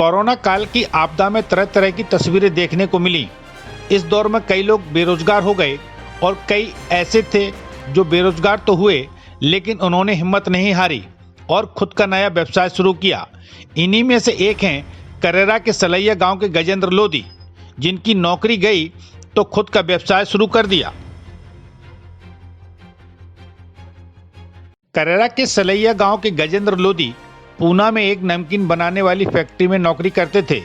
Corona काल की आपदा में तरह तरह की तस्वीरें देखने को मिली। इस दौर में कई लोग बेरोजगार हो गए और कई ऐसे थे जो बेरोजगार तो हुए लेकिन उन्होंने हिम्मत नहीं हारी और खुद का नया व्यवसाय शुरू किया। इन्हीं में से एक हैं करेरा के सलैया गांव के गजेंद्र लोधी, जिनकी नौकरी गई तो खुद का व्यवसाय शुरू कर दिया। करेरा के सलैया गांव के गजेंद्र लोधी पूना में एक नमकीन बनाने वाली फैक्ट्री में नौकरी करते थे,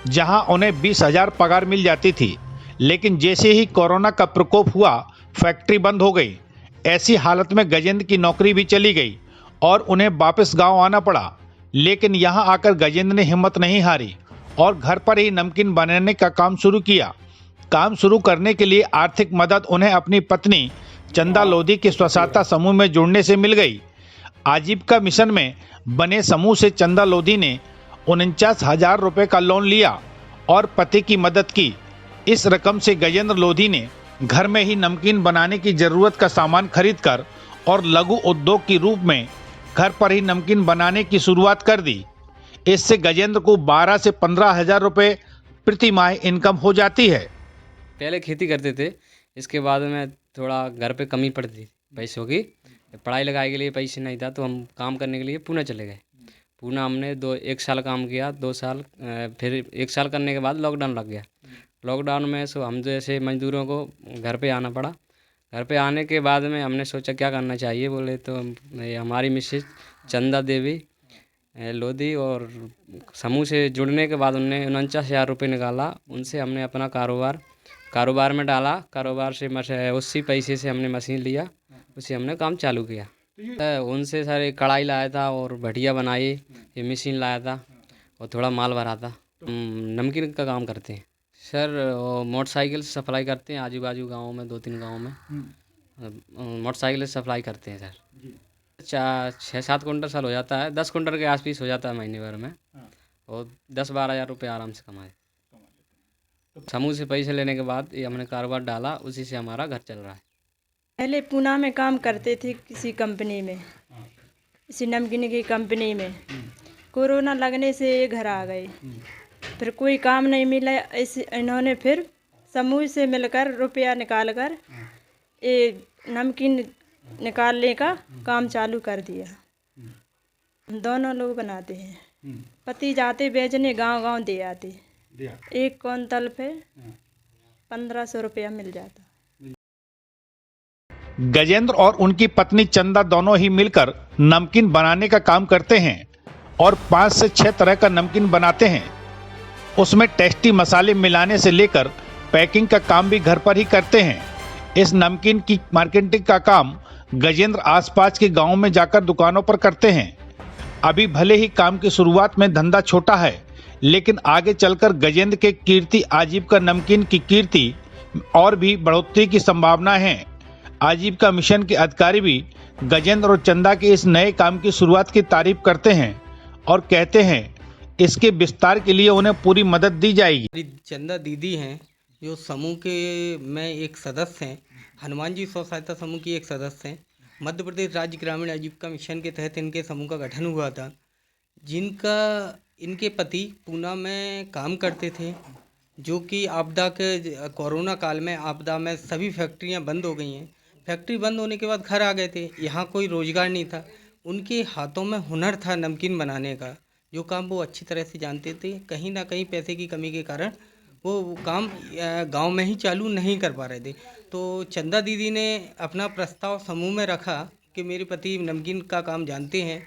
जहां उन्हें 20,000 पगार मिल जाती थी। लेकिन जैसे ही कोरोना का प्रकोप हुआ, फैक्ट्री बंद हो गई। ऐसी हालत में गजेंद्र की नौकरी भी चली गई और उन्हें वापस गांव आना पड़ा। लेकिन यहां आकर गजेंद्र ने हिम्मत नहीं हारी और घर पर ही नमकीन बनाने का काम शुरू किया। काम शुरू करने के लिए आर्थिक मदद उन्हें अपनी पत्नी चंदा लोधी के स्वसहायता समूह में जुड़ने से मिल गई। आजीविका मिशन में बने समूह से चंदा लोधी ने 49,000 रुपए का लोन लिया और पति की मदद की। इस रकम से गजेंद्र लोधी ने घर में ही नमकीन बनाने की जरूरत का सामान खरीदकर और लघु उद्योग के रूप में घर पर ही नमकीन बनाने की शुरुआत कर दी। इससे गजेंद्र को 12 से 15,000 रुपए प्रति माह इनकम हो जाती है। पहले खेती करते थे, इसके बाद में थोड़ा घर पे कमी पड़ती थी पैसों की। पढ़ाई लिखाई के लिए पैसे नहीं था तो हम काम करने के लिए पुणे चले गए। पुणे हमने 1 साल काम किया, 2 साल, फिर 1 साल करने के बाद लॉकडाउन लग गया। लॉकडाउन में सो हम जैसे मजदूरों को घर पे आना पड़ा। घर पे आने के बाद में हमने सोचा क्या करना चाहिए, बोले तो हमारी मिसेज चंदा देवी लोधी और समूह से जुड़ने के बाद उन्होंने 49,000 रुपये निकाला। उनसे हमने अपना कारोबार में डाला। कारोबार से उसी पैसे से हमने मशीन लिया, उसे हमने काम चालू किया। उनसे सारे कढ़ाई लाया था और भटिया बनाई, ये मशीन लाया था और थोड़ा माल भरा था। नमकीन का काम करते हैं सर, मोटरसाइकिल से सप्लाई करते हैं। आजू बाजू गाँव में 2-3 गाँव में मोटरसाइकिल से सप्लाई करते हैं सर। 6-7 कुंटल साल हो जाता है, 10 कुंटल के आसपास हो जाता है महीने भर में, और 10-12 हज़ार रुपये आराम से कमाए। समूह से पैसे लेने के बाद ये हमने कारोबार डाला, उसी से हमारा घर चल रहा है। पहले पूना में काम करते थे किसी कंपनी में, किसी नमकीन की कंपनी में। कोरोना लगने से ये घर आ गए, फिर कोई काम नहीं मिला। ऐसे इन्होंने फिर समूह से मिलकर रुपया निकाल कर ये नमकीन निकालने का काम चालू कर दिया। दोनों लोग बनाते हैं। पति जाते बेचने गांव-गांव दे आते। 1 क्विंटल पे 1,500 रुपया मिल जाता। गजेंद्र और उनकी पत्नी चंदा दोनों ही मिलकर नमकीन बनाने का काम करते हैं और 5 से 6 तरह का नमकीन बनाते हैं। उसमें टेस्टी मसाले मिलाने से लेकर पैकिंग का काम भी घर पर ही करते हैं। इस नमकीन की मार्केटिंग का काम गजेंद्र आसपास के गांवों में जाकर दुकानों पर करते हैं। अभी भले ही काम की शुरुआत में धंधा छोटा है, लेकिन आगे चलकर गजेंद्र के कीर्ति आजीविका नमकीन की कीर्ति और भी बढ़ोतरी की संभावना है। आजीविका मिशन के अधिकारी भी गजेंद्र और चंदा के इस नए काम की शुरुआत की तारीफ करते हैं और कहते हैं इसके विस्तार के लिए उन्हें पूरी मदद दी जाएगी। चंदा दीदी हैं जो समूह के में एक सदस्य हैं, हनुमान जी स्व सहायता समूह की एक सदस्य हैं। मध्य प्रदेश राज्य ग्रामीण आजीविका मिशन के तहत इनके समूह का गठन हुआ था, जिनका इनके पति पूना में काम करते थे, जो कि आपदा के कोरोना काल में आपदा में सभी फैक्ट्रियां बंद हो गई हैं। फैक्ट्री बंद होने के बाद घर आ गए थे, यहाँ कोई रोज़गार नहीं था। उनके हाथों में हुनर था नमकीन बनाने का, जो काम वो अच्छी तरह से जानते थे। कहीं ना कहीं पैसे की कमी के कारण वो काम गांव में ही चालू नहीं कर पा रहे थे। तो चंदा दीदी ने अपना प्रस्ताव समूह में रखा कि मेरे पति नमकीन का काम जानते हैं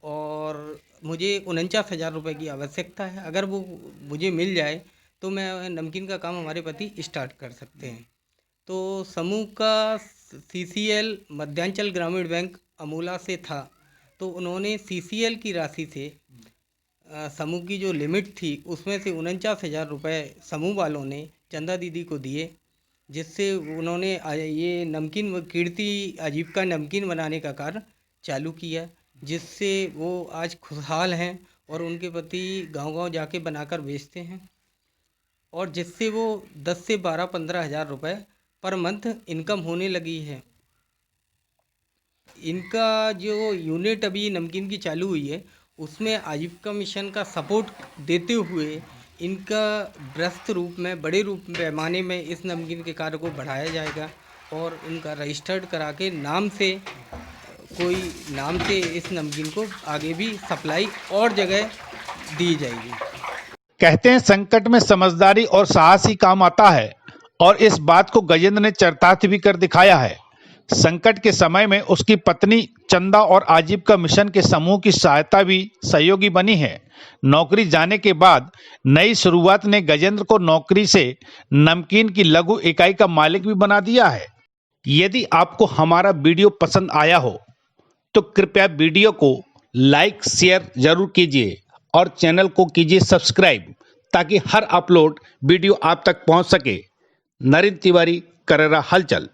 और मुझे 49,000 रुपये की आवश्यकता है। अगर वो मुझे मिल जाए तो मैं नमकीन का काम हमारे पति स्टार्ट कर सकते हैं। तो समूह का CCL मध्यांचल ग्रामीण बैंक अमूला से था, तो उन्होंने CCL की राशि से समूह की जो लिमिट थी उसमें से 49,000 रुपये समूह वालों ने चंदा दीदी को दिए, जिससे उन्होंने ये नमकीन कीर्ति आजीविका नमकीन बनाने का कार्य चालू किया, जिससे वो आज खुशहाल हैं और उनके पति गांव-गांव जाके बनाकर बेचते हैं, और जिससे वो 10 से 12-15 हज़ार रुपये पर मंथ इनकम होने लगी है। इनका जो यूनिट अभी नमकीन की चालू हुई है उसमें आजीविका मिशन का सपोर्ट देते हुए इनका व्यस्त रूप में, बड़े रूप पैमाने में इस नमकीन के कार्य को बढ़ाया जाएगा और इनका रजिस्टर्ड करा के नाम से इस नमकीन को आगे भी सप्लाई और जगह दी जाएगी। कहते हैं संकट में समझदारी और साहस ही काम आता है और इस बात को गजेंद्र ने चरितार्थ भी कर दिखाया है। संकट के समय में उसकी पत्नी चंदा और आजीविका मिशन के समूह की सहायता भी सहयोगी बनी है। नौकरी जाने के बाद नई शुरुआत ने गजेंद्र को नौकरी से नमकीन की लघु इकाई का मालिक भी बना दिया है। यदि आपको हमारा वीडियो पसंद आया हो तो कृपया वीडियो को लाइक शेयर जरूर कीजिए और चैनल को कीजिए सब्सक्राइब ताकि हर अपलोड वीडियो आप तक पहुंच सके। नरेंद्र तिवारी, करेरा हलचल।